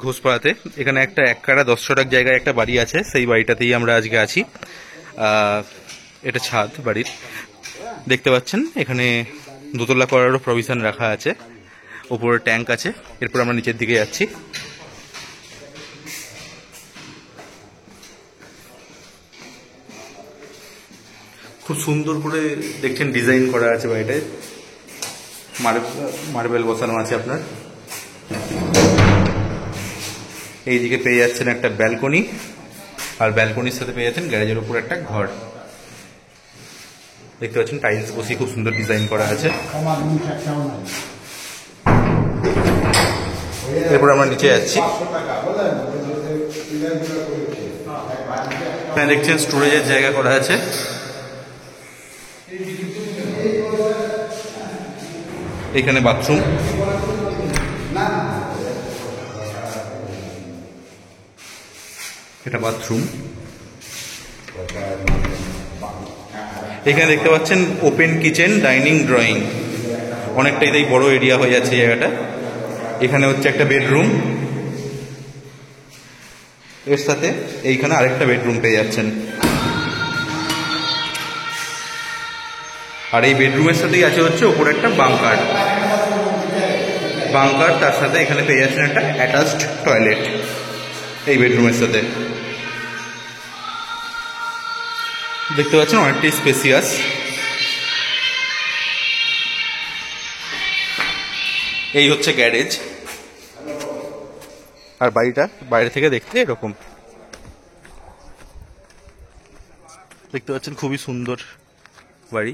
ঘোষপাড়াতে এখানে একটা 1 কাঠা 10 শতক জায়গায় একটা বাড়ি আছে, সেই বাড়িটাতেই আমরা আজকে আছি। এটা ছাদ বাড়ির, দেখতে পাচ্ছেন। এখানে দোতলা করারও প্রভিশন রাখা আছে, উপরে ট্যাঙ্ক আছে। এরপর আমরা নিচের দিকে যাচ্ছি। খুব সুন্দর করে দেখছেন ডিজাইন করা আছে বাড়িটায়, মার্বেল বসানো আছে আপনার। এইদিকে পেয়ে যাচ্ছেন একটা ব্যালকনি, আর ব্যালকনির সাথে পেয়ে যাচ্ছেন গ্যারেজের উপর একটা ঘর। দেখতে পাচ্ছেন টাইলস বসিয়ে খুব সুন্দর ডিজাইন করা আছে। এরপর আমরা নিচে যাচ্ছি। এখানে দেখছেন স্টোরেজের জায়গা করা আছে। এখানে বাথরুম, এটা বাথরুম। এখানে দেখতে পাচ্ছেন ওপেন কিচেন, ডাইনিং, ড্রয়িং, অনেকটাই তাই বড় এরিয়া হয়ে যাচ্ছে জায়গাটা। এখানে হচ্ছে একটা বেডরুম, এর সাথে এইখানে আরেকটা বেডরুম পেয়ে যাচ্ছেন। আর এই বেডরুমের সাথেই আছে হচ্ছে ওপরে একটা বাংকার, তার সাথে এখানে পেয়ে যাচ্ছেন একটা অ্যাটাচড টয়লেট এই বেডরুমের সাথে। দেখতে পাচ্ছেন অনেকটাই স্পেসিয়াস। এই হচ্ছে গ্যারেজ, আর বাড়িটা বাইরে থেকে দেখতে এরকম। দেখতে পাচ্ছেন খুবই সুন্দর বাড়ি।